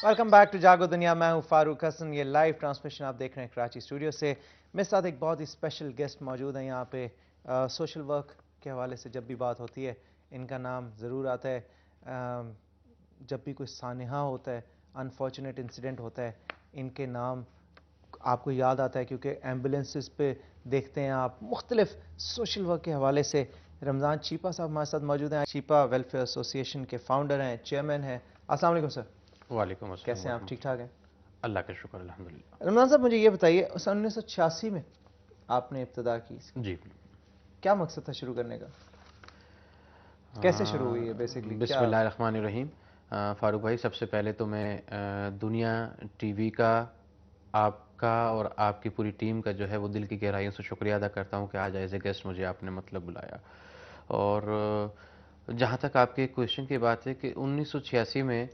Welcome back to जागो दुनिया। मैं हूं फारूक हसन। ये लाइव ट्रांसमिशन आप देख रहे हैं कराची स्टूडियो से। मेरे साथ एक बहुत ही स्पेशल गेस्ट मौजूद है यहाँ पे। सोशल वर्क के हवाले से जब भी बात होती है इनका नाम ज़रूर आता है। जब भी कोई सानहा होता है, अनफॉर्चुनेट इंसिडेंट होता है, इनके नाम आपको याद आता है, क्योंकि एम्बुलेंसेस पे देखते हैं आप मुख्तलिफ सोशल वर्क के हवाले से। रमज़ान चीपा साहब हमारे साथ मौजूद हैं। चीपा वेलफेयर एसोसिएशन के फाउंडर हैं, चेयरमैन हैं। अस्सलाम वालेकुम सर। वालेकुम अस्सलाम कैसे हैं आप? ठीक ठाक हैं? अल्लाह का शुक्र अल्हम्दुलिल्लाह। रमज़ान साहब, मुझे ये बताइए, 1986 में आपने इब्तिदा की, जी क्या मकसद था शुरू करने का? कैसे शुरू हुई है बेसिकली क्या? बिस्मिल्लाहिर्रहमानिर्रहीम। फारूक भाई, सबसे पहले तो मैं दुनिया टीवी का, आपका और आपकी पूरी टीम का जो है वो दिल की गहराइयों से शुक्रिया अदा करता हूँ कि आज एज ए गेस्ट मुझे आपने मतलब बुलाया। और जहाँ तक आपके क्वेश्चन की बात है कि 1986 में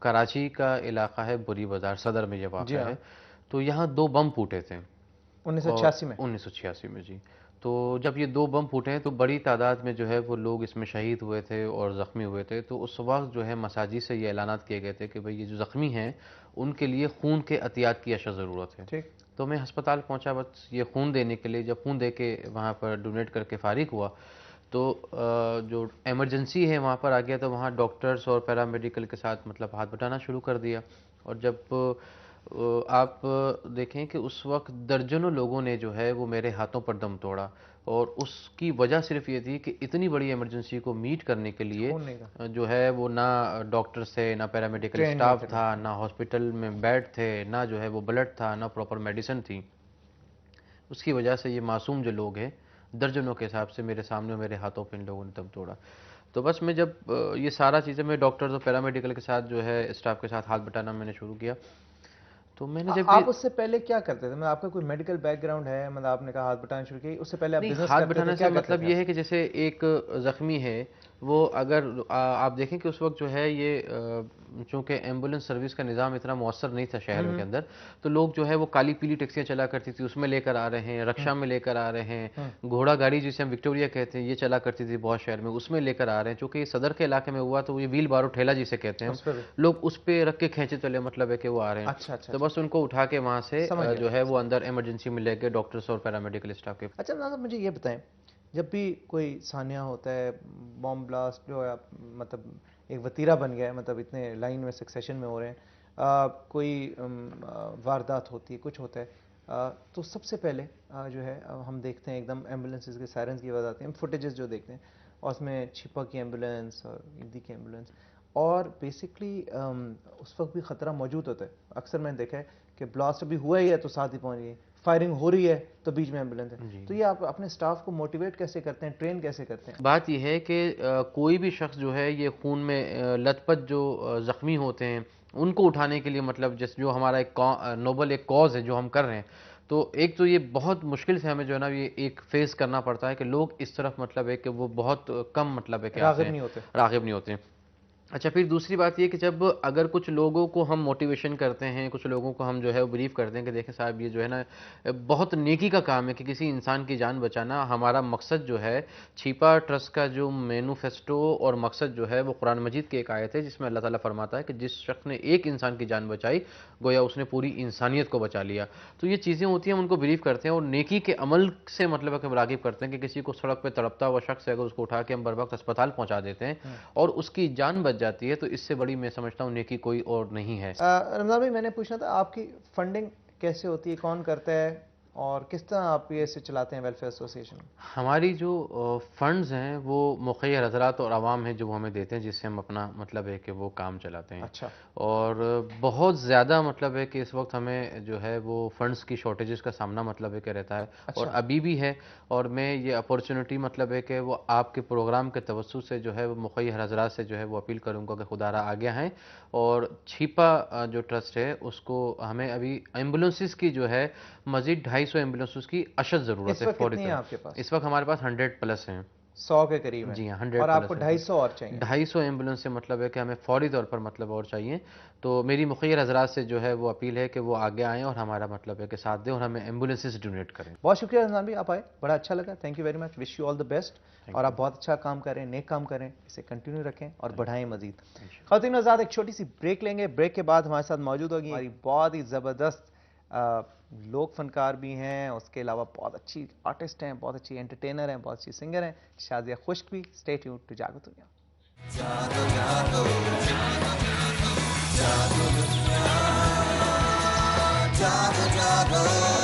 कराची का इलाका है बुरी बाज़ार, सदर में ये जी वाक़ा हाँ, है। तो यहाँ दो बम फूटे थे। और 1986 में। 1986 में जी। तो जब ये दो बम फूटे हैं तो बड़ी तादाद में जो है वो लोग इसमें शहीद हुए थे और ज़ख्मी हुए थे। तो उस वक्त जो है मसाजिद से ये ऐलानात किए गए थे कि भाई ये जो ज़ख्मी हैं उनके लिए खून के अतियात की अशद ज़रूरत है। ठीक। तो मैं अस्पताल पहुंचा बस ये खून देने के लिए। जब खून दे के वहाँ पर डोनेट करके फारिग हुआ तो जो एमरजेंसी है वहाँ पर आ गया। तो वहाँ डॉक्टर्स और पैरामेडिकल के साथ मतलब हाथ बटाना शुरू कर दिया। और जब आप देखें कि उस वक्त दर्जनों लोगों ने जो है वो मेरे हाथों पर दम तोड़ा। और उसकी वजह सिर्फ ये थी कि इतनी बड़ी इमरजेंसी को मीट करने के लिए खून नहीं था, जो है वो ना डॉक्टर्स थे, ना पैरामेडिकल ट्रेन नहीं स्टाफ थे लोग। था, ना हॉस्पिटल में बेड थे, ना जो है वो ब्लड था, ना प्रॉपर मेडिसिन थी। उसकी वजह से ये मासूम जो लोग हैं दर्जनों के हिसाब से मेरे सामने मेरे हाथों पे इन लोगों ने दम तोड़ा। तो बस मैं जब ये सारा चीज़ें मैं डॉक्टर्स और पैरामेडिकल के साथ जो है स्टाफ के साथ हाथ बटाना मैंने शुरू किया। तो मैंने जब ये आप उससे पहले क्या करते थे? मतलब आपका कोई मेडिकल बैकग्राउंड है? मतलब आपने कहा हाथ बटाना शुरू किया, उससे पहले आप नहीं, बिजनेस हाथ करते थे, बिठाने से क्या करते मतलब थे ये आप? है कि जैसे एक ज़ख्मी है वो अगर आप देखें कि उस वक्त जो है ये चूँकि एम्बुलेंस सर्विस का निज़ाम इतना मौसर नहीं था शहरों के अंदर। तो लोग जो है वो काली पीली टैक्सियाँ चला करती थी, उसमें लेकर आ रहे हैं, हम्म, रक्षा में लेकर आ रहे हैं, हम्म, घोड़ा गाड़ी जिसे हम विक्टोरिया कहते हैं ये चला करती थी बहुत शहर में, उसमें लेकर आ रहे हैं। चूँकि सदर के इलाके में हुआ तो ये व्हील बारो ठेला जिसे कहते हैं हम, उस पर भी। लोग उस पर रख के खींचे चले, मतलब है कि वो आ रहे हैं। अच्छा अच्छा तो अच्छा, बस उनको उठा के वहाँ से समझ गया जो है मैं, वो समझ अंदर इमरजेंसी में लेके डॉक्टर्स और पैरामेडिकल स्टाफ के। अच्छा नाज़र, मुझे ये बताएं, जब भी कोई सान्या होता है, बॉम्ब ब्लास्ट जो है, मतलब एक वतीरा बन गया है, मतलब इतने लाइन में सक्सेशन में हो रहे हैं, कोई वारदात होती है, कुछ होता है, तो सबसे पहले जो है हम देखते हैं एकदम एम्बुलेंसेस के सायरन्स की आवाज़ आती है, हम फुटेजेस जो देखते हैं, और उसमें छिपा की एम्बुलेंस और ईदी की एम्बुलेंस, और बेसिकली उस वक्त भी ख़तरा मौजूद होता है। अक्सर मैंने देखा है कि ब्लास्ट अभी हुआ ही है तो साथ ही पहुंच गई, फायरिंग हो रही है तो बीच में एम्बुलेंस है। जी, तो ये आप अपने स्टाफ को मोटिवेट कैसे करते हैं, ट्रेन कैसे करते हैं? बात यह है कि कोई भी शख्स जो है ये खून में लथपथ जो ज़ख्मी होते हैं उनको उठाने के लिए, मतलब जिस जो हमारा एक नोबल एक कॉज है जो हम कर रहे हैं। तो एक तो ये बहुत मुश्किल से हमें जो है ना ये एक फेस करना पड़ता है कि लोग इस तरफ मतलब है कि वो बहुत कम मतलब है कि आते रागिब हैं, नहीं होते। राग़िब नहीं होते हैं। अच्छा, फिर दूसरी बात ये कि जब अगर कुछ लोगों को हम मोटिवेशन करते हैं, कुछ लोगों को हम जो है ब्रीफ करते हैं कि देखें साहब ये जो है ना बहुत नेकी का काम है कि किसी इंसान की जान बचाना। हमारा मकसद जो है छिपा ट्रस्ट का जो मैनिफेस्टो और मकसद जो है वो कुरान मजीद की एक आयत है जिसमें अल्लाह ताला फरमाता है कि जिस शख्स ने एक इंसान की जान बचाई गोया उसने पूरी इंसानियत को बचा लिया। तो ये चीज़ें होती हैं, हम उनको ब्रीफ करते हैं और नेकी के अमल से मतलब है कि राग़िब करते हैं कि किसी को सड़क पर तड़पता हुआ शख्स है अगर उसको उठा के हम बर वक्त अस्पताल पहुँचा देते हैं और उसकी जान बच जाती है तो इससे बड़ी मैं समझता हूँ नेकी कोई और नहीं है। रमज़ान भाई, मैंने पूछना था, आपकी फंडिंग कैसे होती है, कौन करता है, और किस तरह आप ये इसे चलाते हैं वेलफेयर एसोसिएशन? हमारी जो फंड्स हैं वो मुखय्यर हजरात और आवाम हैं जो वो हमें देते हैं जिससे हम अपना मतलब है कि वो काम चलाते हैं। अच्छा। और बहुत ज़्यादा मतलब है कि इस वक्त हमें जो है वो फंड्स की शॉर्टेजेस का सामना मतलब है कि रहता है और अच्छा। अभी भी है। और मैं ये अपॉर्चुनिटी मतलब है कि वो आपके प्रोग्राम के तवज्जुह से जो है वो मुखय्यर हजरात से जो है वो अपील करूँगा कि खुदारा आ गया है। और छिपा जो ट्रस्ट है उसको हमें अभी एम्बुलेंसेस की जो है मज़ीद 250 एम्बुलेंसेस की अशद ज़रूरत इस है वक्त फौरी कितनी है तौर। आपके पास? इस वक्त हमारे पास 100 प्लस हैं। 100 के करीब जी है हाँ, 100 और आपको प्लस 250 और चाहिए। 250 एम्बुलेंस से मतलब है कि हमें फौरी तौर पर मतलब और चाहिए। तो मेरी मुखिर हजरात से जो है वो अपील है कि वो आगे आएँ और हमारा मतलब है कि साथ दें और हमें एम्बुलेंसेस डोनेट करें। बहुत शुक्रिया रमजान भाई, आप आए, बड़ा अच्छा लगा। Thank you very much, wish you all the best. Thank और यू। आप बहुत अच्छा काम करें, नेक काम करें, इसे कंटिन्यू रखें और थैंक बढ़ाएं मजीद। यू। इंशाल्लाह। ख़वातीन और हज़रात, एक छोटी सी ब्रेक लेंगे। ब्रेक के बाद हमारे साथ मौजूद होगी हमारी बहुत ही ज़बरदस्त लोक फनकार भी हैं, उसके अलावा बहुत अच्छी आर्टिस्ट हैं, बहुत अच्छी एंटरटेनर हैं, बहुत अच्छी सिंगर हैं, शाज़िया खुश्क भी। स्टे ट्यून्ड टू जागो दुनिया। जागो जागो जागो दुनिया, जागो जागो।